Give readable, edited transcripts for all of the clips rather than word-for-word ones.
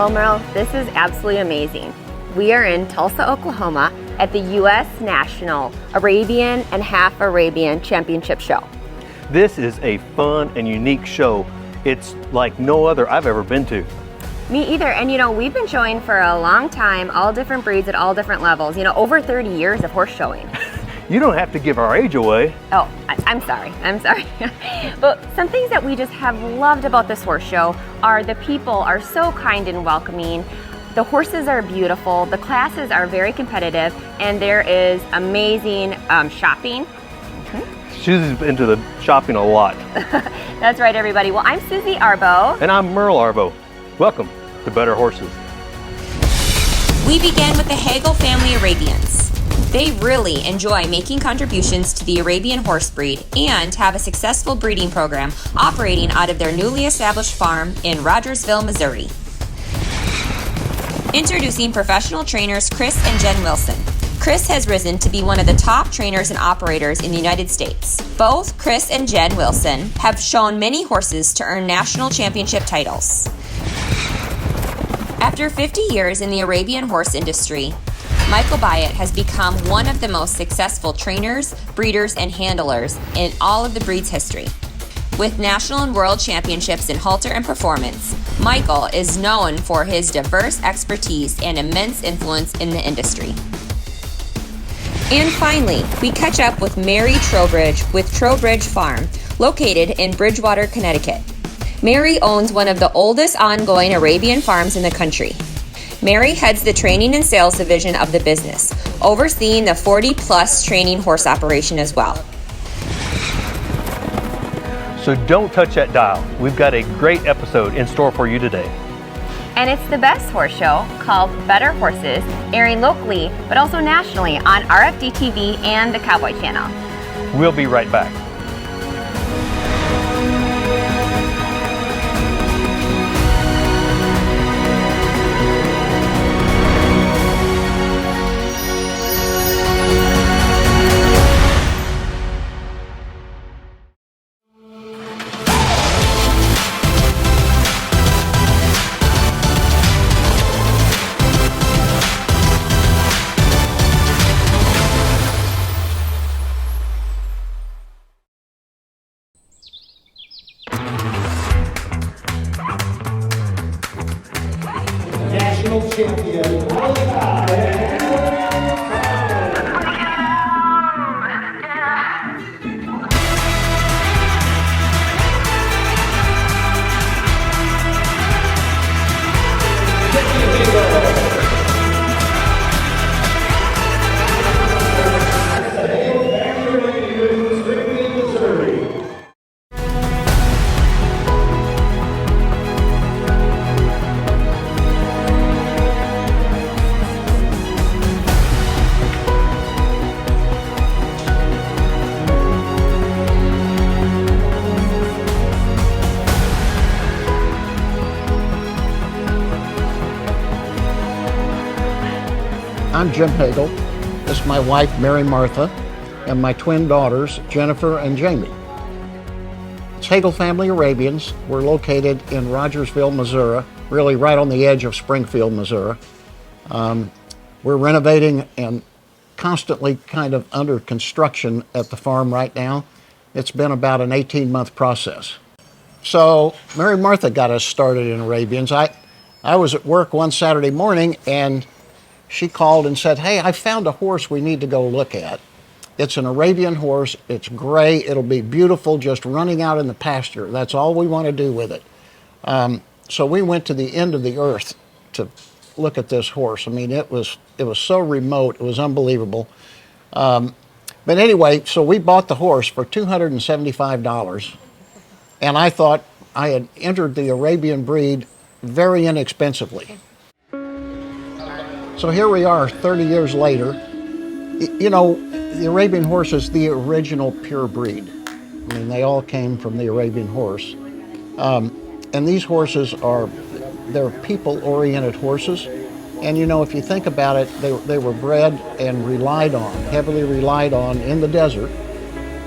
Well, Merle, this is absolutely amazing. We are in Tulsa, Oklahoma at the U.S. National Arabian and Half Arabian Championship Show. This is a fun and unique show. It's like no other I've ever been to. Me either. And we've been showing for a long time, all different breeds at all different levels. Over 30 years of horse showing. You don't have to give our age away. Oh, I'm sorry. But some things that we just have loved about this horse show are the people are so kind and welcoming. The horses are beautiful, the classes are very competitive, and there is amazing shopping. Susie's into the shopping a lot. That's right, everybody. Well, I'm Susie Arbo. And I'm Merle Arbo. Welcome to Better Horses. We began with the Hagale Family Arabians. They really enjoy making contributions to the Arabian horse breed and have a successful breeding program operating out of their newly established farm in Rogersville, Missouri. Introducing professional trainers Chris and Jenn Wilson. Chris has risen to be one of the top trainers and operators in the United States. Both Chris and Jenn Wilson have shown many horses to earn national championship titles. After 50 years in the Arabian horse industry, Michael Byatt has become one of the most successful trainers, breeders, and handlers in all of the breed's history. With national and world championships in halter and performance, Michael is known for his diverse expertise and immense influence in the industry. And finally, we catch up with Mary Trowbridge with Trowbridge Farm, located in Bridgewater, Connecticut. Mary owns one of the oldest ongoing Arabian farms in the country. Mary heads the training and sales division of the business, overseeing the 40-plus training horse operation as well. So don't touch that dial. We've got a great episode in store for you today. And it's the best horse show called Better Horses, airing locally but also nationally on RFD TV and the Cowboy Channel. We'll be right back. National champion, I'm Jim Hagel. This is my wife, Mary Martha, and my twin daughters, Jennifer and Jamie. It's Hagale Family Arabians. We're located in Rogersville, Missouri, really right on the edge of Springfield, Missouri. We're renovating and constantly kind of under construction at the farm right now. It's been about an 18-month process. So Mary Martha got us started in Arabians. I was at work one Saturday morning and she called and said, "Hey, I found a horse we need to go look at. It's an Arabian horse. It's gray. It'll be beautiful just running out in the pasture. That's all we want to do with it." So we went to the end of the earth to look at this horse. I mean, it was so remote. It was unbelievable. But anyway, so we bought the horse for $275. And I thought I had entered the Arabian breed very inexpensively. So here we are 30 years later. The Arabian horse is the original pure breed. I mean, they all came from the Arabian horse. And these horses they're people-oriented horses. And if you think about it, they were bred and heavily relied on in the desert.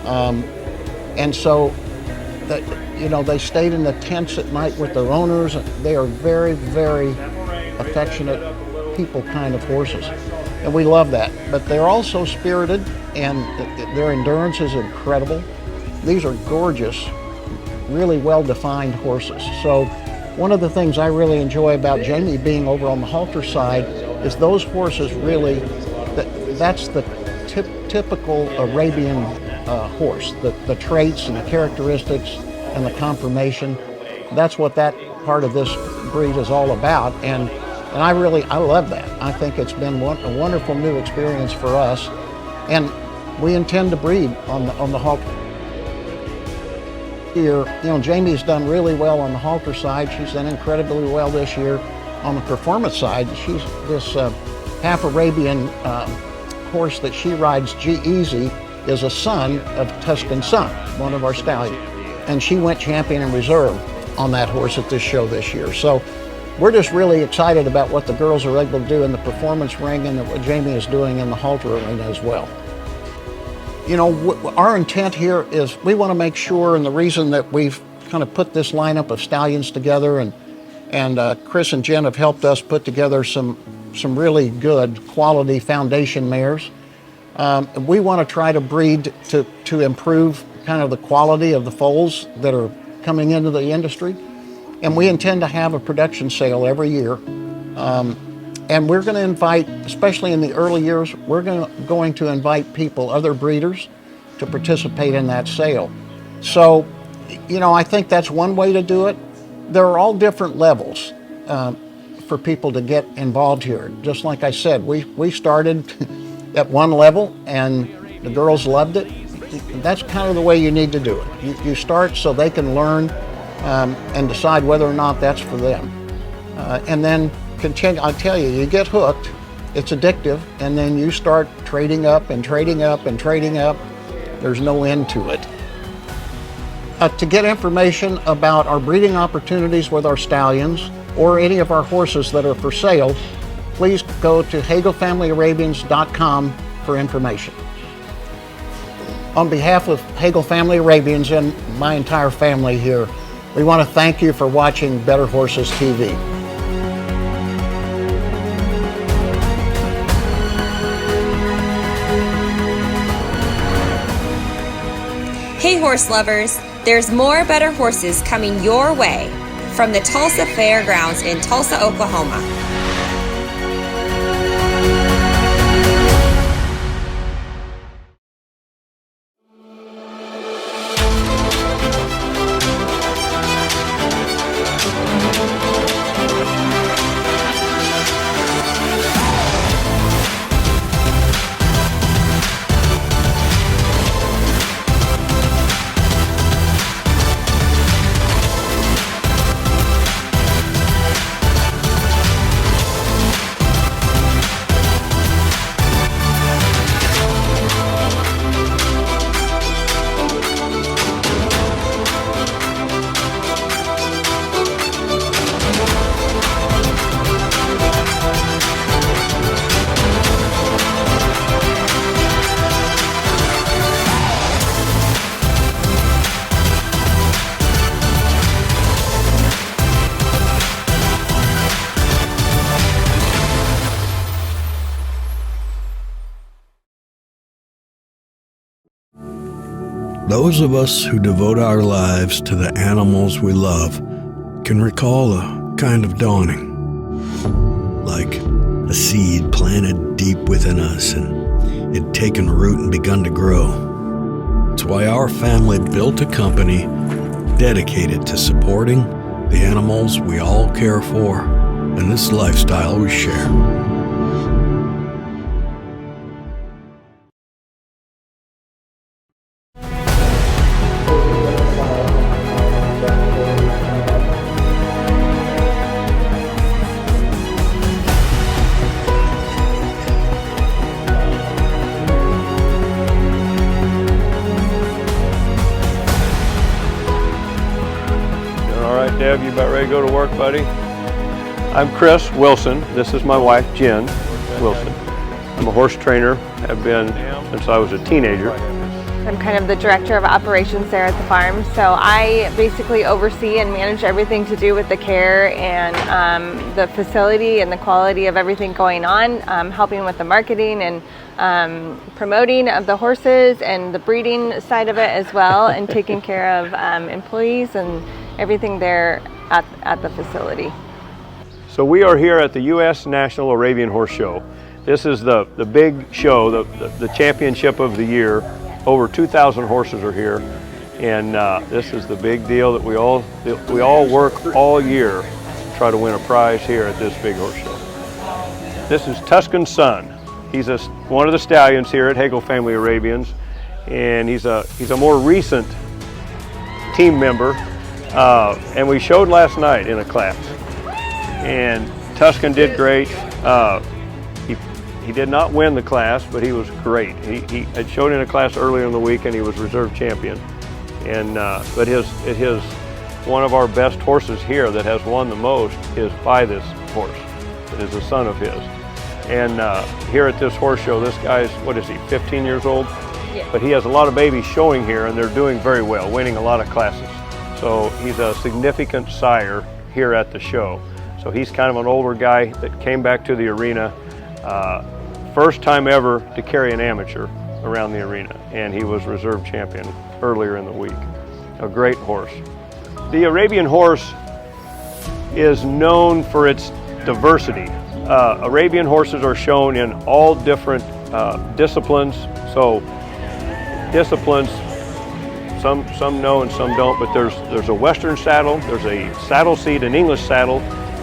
And so, they stayed in the tents at night with their owners. They are very, very affectionate people kind of horses. And we love that. But they're also spirited, and their endurance is incredible. These are gorgeous, really well-defined horses. So one of the things I really enjoy about Jamie being over on the halter side is those horses really, that's the typical Arabian horse, the traits and the characteristics and the conformation. That's what that part of this breed is all about, and I love that. I think it's been a wonderful new experience for us, and we intend to breed on the halter. Here, Jamie's done really well on the halter side. She's done incredibly well this year. On the performance side, she's this half Arabian horse that she rides, G-Easy, is a son of Tuscan Sun, one of our stallions. And she went champion in reserve on that horse at this show this year. So we're just really excited about what the girls are able to do in the performance ring and what Jamie is doing in the halter arena as well. Our intent here is we want to make sure, and the reason that we've kind of put this lineup of stallions together, and Chris and Jenn have helped us put together some really good quality foundation mares. We want to try to breed to improve kind of the quality of the foals that are coming into the industry. And we intend to have a production sale every year. And we're going to invite, especially in the early years, we're going to invite people, other breeders, to participate in that sale. So, I think that's one way to do it. There are all different levels for people to get involved here. Just like I said, we started at one level and the girls loved it. That's kind of the way you need to do it. You start so they can learn and decide whether or not that's for them. And then continue. I tell you, you get hooked, it's addictive, and then you start trading up and trading up and trading up. There's no end to it. To get information about our breeding opportunities with our stallions or any of our horses that are for sale, please go to HagaleFamilyArabians.com for information. On behalf of Hagale Family Arabians and my entire family here, we want to thank you for watching Better Horses TV. Hey horse lovers, there's more Better Horses coming your way from the Tulsa Fairgrounds in Tulsa, Oklahoma. Those of us who devote our lives to the animals we love can recall a kind of dawning, like a seed planted deep within us and it taken root and begun to grow. It's why our family built a company dedicated to supporting the animals we all care for and this lifestyle we share. Deb, you about ready to go to work, buddy? I'm Chris Wilson. This is my wife, Jenn Wilson. I'm a horse trainer, have been since I was a teenager. I'm kind of the director of operations there at the farm. So I basically oversee and manage everything to do with the care and the facility and the quality of everything going on, helping with the marketing and promoting of the horses and the breeding side of it as well, and taking care of employees and everything there at the facility. So we are here at the U.S. National Arabian Horse Show. This is the big show, the championship of the year. Over 2,000 horses are here, and this is the big deal that we all work all year to try to win a prize here at this big horse show. This is Tuscan's son. He's one of the stallions here at Hagale Family Arabians, and he's a more recent team member, and we showed last night in a class, and Tuscan did great. He did not win the class, but he was great. He had showed in a class earlier in the week, and he was reserve champion. And but one of our best horses here that has won the most is by this horse. It is a son of his. And here at this horse show, this guy's, what is he, 15 years old? Yeah. But he has a lot of babies showing here, and they're doing very well, winning a lot of classes. So he's a significant sire here at the show. So he's kind of an older guy that came back to the arena. First time ever to carry an amateur around the arena, and he was reserve champion earlier in the week. A great horse. The Arabian horse is known for its diversity. Arabian horses are shown in all different disciplines. So disciplines, some know and some don't, but there's a Western saddle, there's a saddle seat, an English saddle,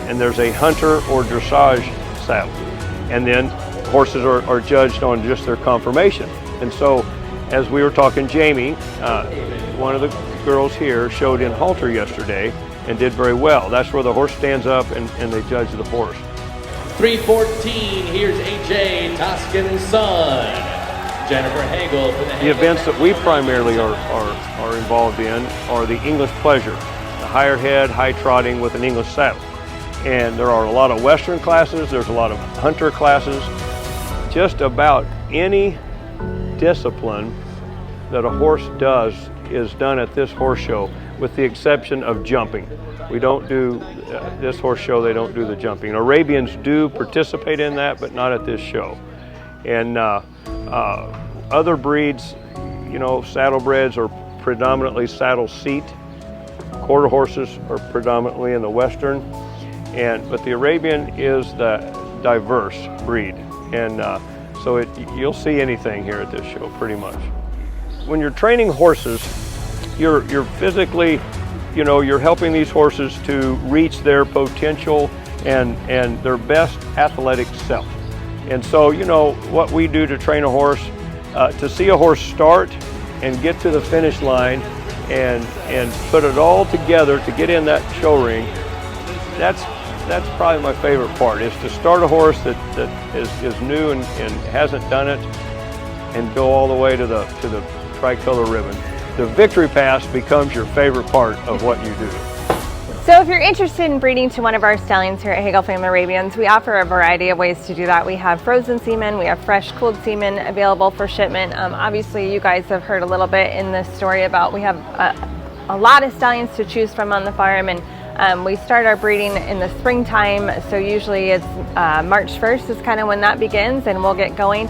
and there's a hunter or dressage saddle. And then horses are judged on just their conformation. And so, as we were talking, Jamie, one of the girls here, showed in halter yesterday and did very well. That's where the horse stands up and they judge the horse. 3:14, here's AJ, Tuscan's son, Jennifer Hagel. The events that we primarily are involved in are the English pleasure, the higher head, high trotting with an English saddle. And there are a lot of Western classes, there's a lot of hunter classes. Just about any discipline that a horse does is done at this horse show, with the exception of jumping. We don't do, this horse show, they don't do the jumping. Arabians do participate in that, but not at this show. And other breeds, you know, saddlebreds are predominantly saddle seat. Quarter horses are predominantly in the Western. But the Arabian is the diverse breed, and so you'll see anything here at this show pretty much. When you're training horses, you're physically, you know, you're helping these horses to reach their potential and their best athletic self. And so, you know, what we do to train a horse, to see a horse start and get to the finish line and put it all together to get in that show ring, that's probably my favorite part, is to start a horse that is new and hasn't done it, and go all the way to the tricolor ribbon. The victory pass becomes your favorite part of what you do. So if you're interested in breeding to one of our stallions here at Hagale Family Arabians, we offer a variety of ways to do that. We have frozen semen, we have fresh cooled semen available for shipment. Obviously you guys have heard a little bit in this story about we have a lot of stallions to choose from on the farm, and we start our breeding in the springtime, so usually it's March 1st is kind of when that begins, and we'll get going.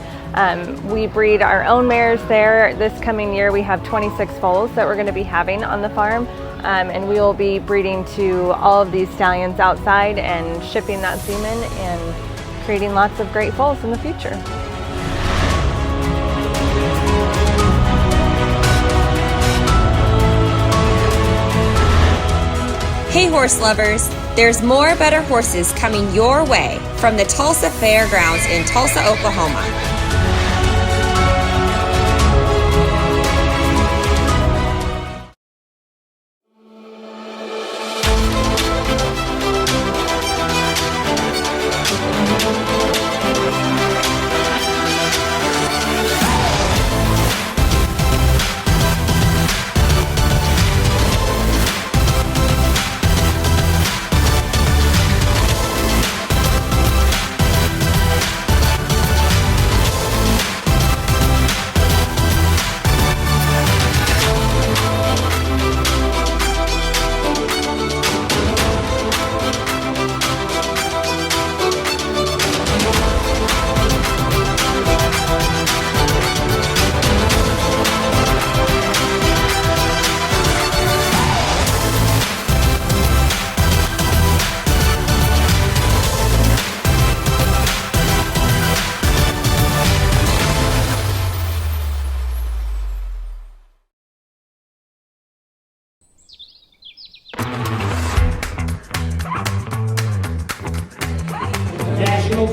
We breed our own mares there. This coming year we have 26 foals that we're going to be having on the farm, and we will be breeding to all of these stallions outside and shipping that semen and creating lots of great foals in the future. Hey horse lovers, there's more better horses coming your way from the Tulsa Fairgrounds in Tulsa, Oklahoma.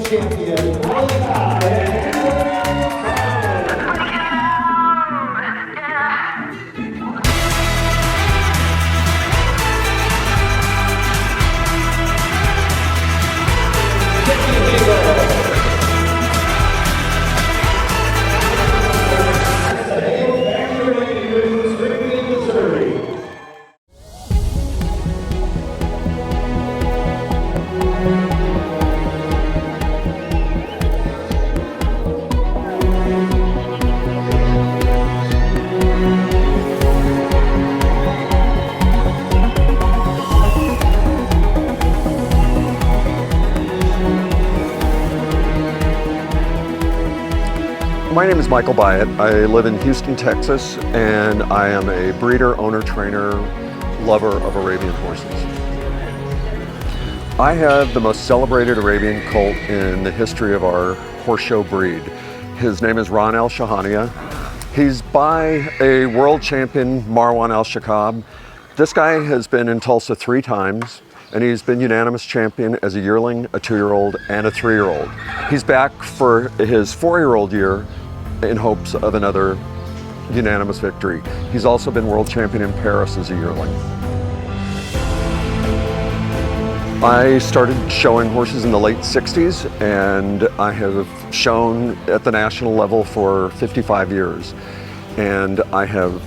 champion, qualified and My name is Michael Byatt. I live in Houston, Texas, and I am a breeder, owner, trainer, lover of Arabian horses. I have the most celebrated Arabian colt in the history of our horse show breed. His name is Ron Al Shahania. He's by a world champion, Marwan Al Shakab. This guy has been in Tulsa 3 times, and he's been unanimous champion as a yearling, a 2-year-old, and a 3-year-old. He's back for his 4-year-old year in hopes of another unanimous victory. He's also been world champion in Paris as a yearling. I started showing horses in the late 60s, and I have shown at the national level for 55 years. And I have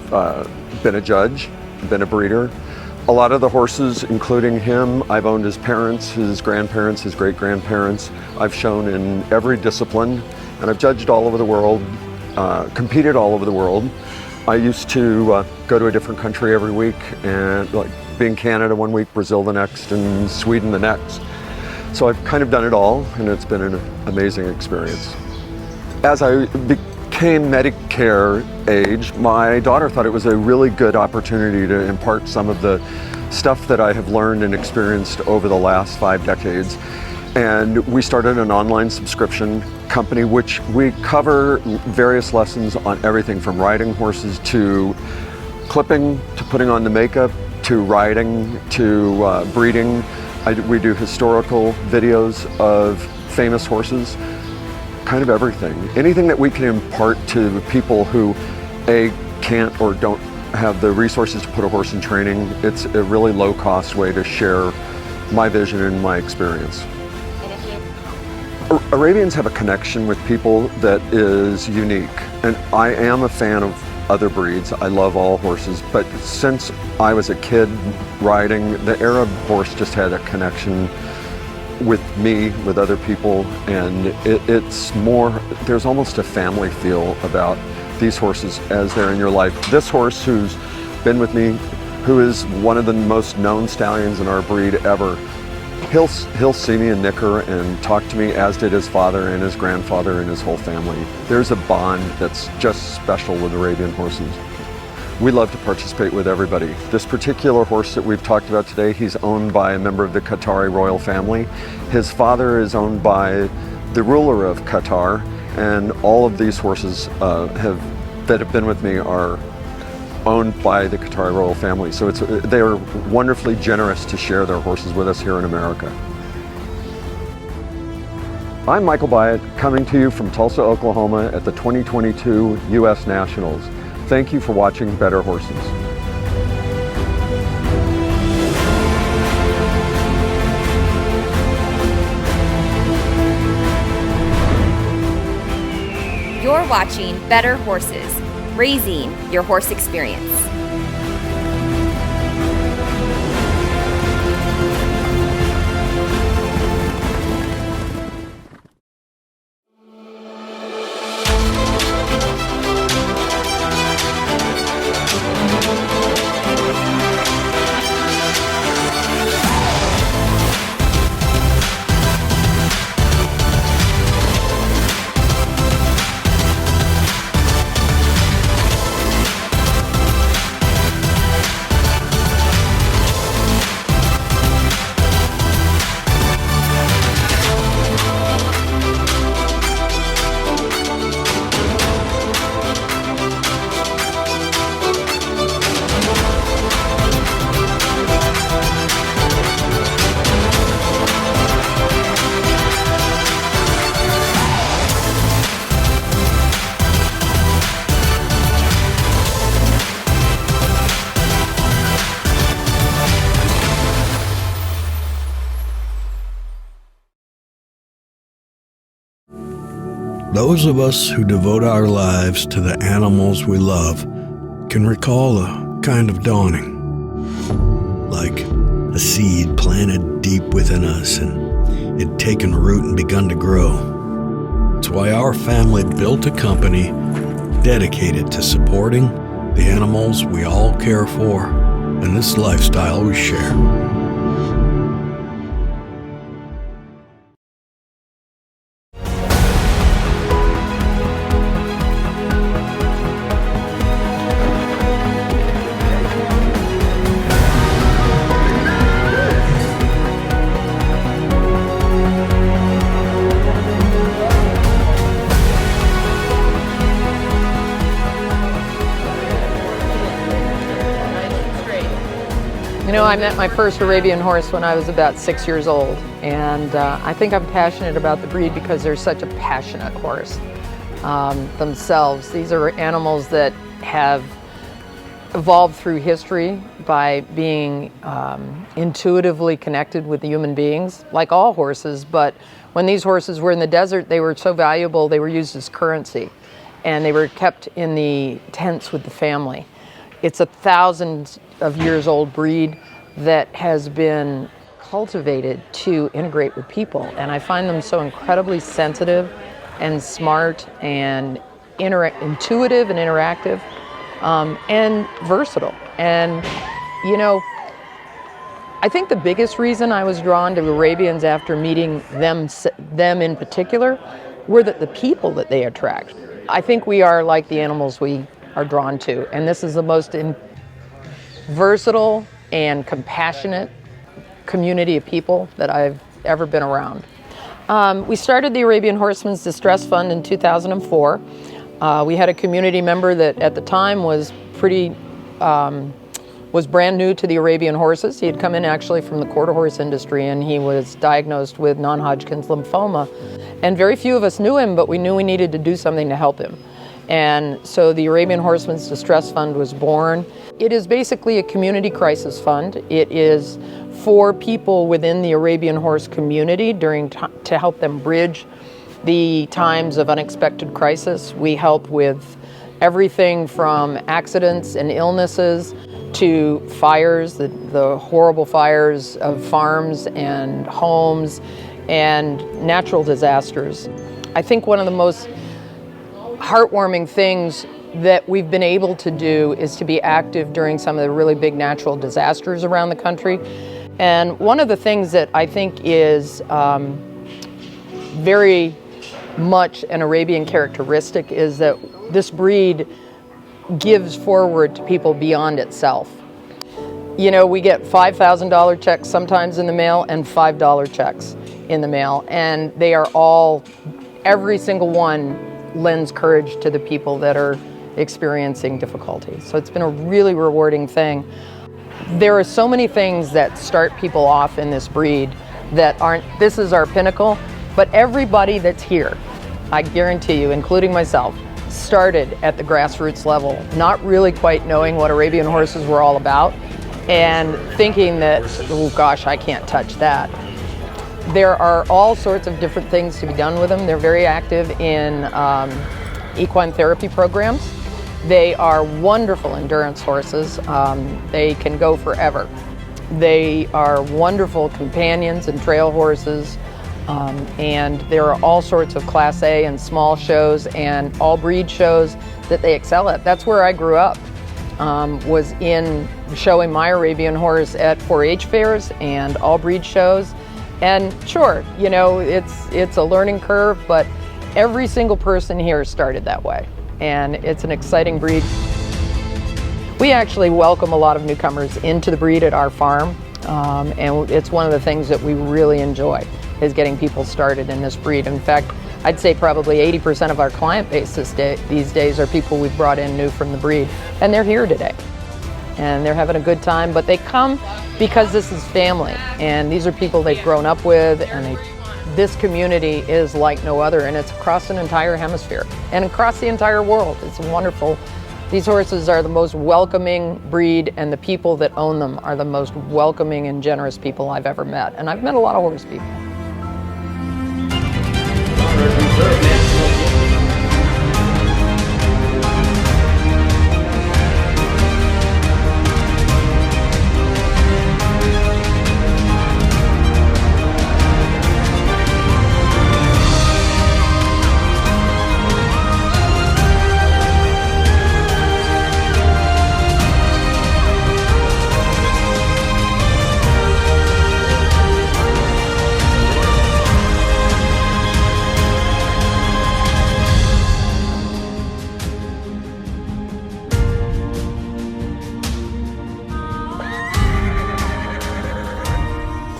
been a judge, been a breeder. A lot of the horses, including him, I've owned his parents, his grandparents, his great-grandparents. I've shown in every discipline, and I've judged all over the world, competed all over the world. I used to go to a different country every week, and like be in Canada one week, Brazil the next, and Sweden the next. So I've kind of done it all, and it's been an amazing experience. As I became Medicare age, my daughter thought it was a really good opportunity to impart some of the stuff that I have learned and experienced over the last 5 decades. And we started an online subscription company, which we cover various lessons on everything from riding horses to clipping, to putting on the makeup, to riding, to breeding. We do historical videos of famous horses, kind of everything. Anything that we can impart to people who, A, can't or don't have the resources to put a horse in training. It's a really low-cost way to share my vision and my experience. Arabians have a connection with people that is unique, and I am a fan of other breeds. I love all horses, but since I was a kid riding, the Arab horse just had a connection with me, with other people, and it's more, there's almost a family feel about these horses as they're in your life. This horse who's been with me, who is one of the most known stallions in our breed ever, he'll see me in Nicker and talk to me, as did his father and his grandfather and his whole family. There's a bond that's just special with Arabian horses. We love to participate with everybody. This particular horse that we've talked about today, he's owned by a member of the Qatari royal family. His father is owned by the ruler of Qatar, and all of these horses that have been with me are owned by the Qatari royal family. So they are wonderfully generous to share their horses with us here in America. I'm Michael Byatt, coming to you from Tulsa, Oklahoma at the 2022 U.S. Nationals. Thank you for watching Better Horses. You're watching Better Horses, raising your horse experience. Those of us who devote our lives to the animals we love can recall a kind of dawning, like a seed planted deep within us and it taken root and begun to grow. It's why our family built a company dedicated to supporting the animals we all care for and this lifestyle we share. You know, I met my first Arabian horse when I was about 6 years old, and I think I'm passionate about the breed because they're such a passionate horse themselves. These are animals that have evolved through history by being intuitively connected with the human beings, like all horses, but when these horses were in the desert, they were so valuable, they were used as currency, and they were kept in the tents with the family. It's a thousands of years old breed that has been cultivated to integrate with people, and I find them so incredibly sensitive and smart and intuitive and interactive and versatile. And you know, I think the biggest reason I was drawn to Arabians after meeting them in particular were the people that they attract. I think we are like the animals we are drawn to, and this is the most versatile and compassionate community of people that I've ever been around. We started the Arabian Horsemen's Distress Fund in 2004. We had a community member that at the time was brand new to the Arabian horses. He had come in actually from the quarter horse industry, and he was diagnosed with non-Hodgkin's lymphoma. And very few of us knew him, but we knew we needed to do something to help him. And so the Arabian Horsemen's Distress Fund was born. It is basically a community crisis fund. It is for people within the Arabian horse community to help them bridge the times of unexpected crisis. We help with everything from accidents and illnesses to fires, the horrible fires of farms and homes, and natural disasters. I think one of the most heartwarming things that we've been able to do is to be active during some of the really big natural disasters around the country. And one of the things that I think is very much an Arabian characteristic is that this breed gives forward to people beyond itself. You know, we get $5,000 checks sometimes in the mail and $5 checks in the mail, and they are all, every single one lends courage to the people that are experiencing difficulty. So it's been a really rewarding thing. There are so many things that start people off in this breed that aren't, this is our pinnacle, but everybody that's here, I guarantee you, including myself, started at the grassroots level, not really quite knowing what Arabian horses were all about, and thinking that, oh gosh, I can't touch that. There are all sorts of different things to be done with them. They're very active in equine therapy programs. They are wonderful endurance horses. They can go forever. They are wonderful companions and trail horses. And there are all sorts of Class A and small shows and all breed shows that they excel at. That's where I grew up, was in showing my Arabian horse at 4-H fairs and all breed shows. And sure, you know, it's a learning curve, but every single person here started that way. And it's an exciting breed. We actually welcome a lot of newcomers into the breed at our farm. And it's one of the things that we really enjoy, is getting people started in this breed. In fact, I'd say probably 80% of our client base these days are people we've brought in new from the breed. And they're here today. And they're having a good time, but they come because this is family. And these are people they've grown up with, and this community is like no other, and it's across an entire hemisphere and across the entire world. It's wonderful. These horses are the most welcoming breed, and the people that own them are the most welcoming and generous people I've ever met. And I've met a lot of horse people.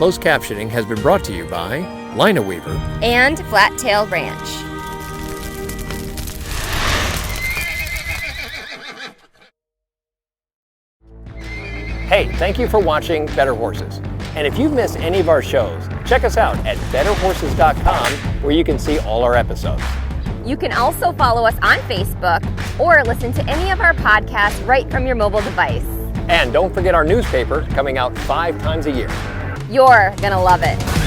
Closed captioning has been brought to you by Lina Weaver and Flat Tail Ranch. Hey, thank you for watching Better Horses. And if you've missed any of our shows, check us out at betterhorses.com, where you can see all our episodes. You can also follow us on Facebook or listen to any of our podcasts right from your mobile device. And don't forget our newspaper, coming out 5 times a year. You're gonna love it.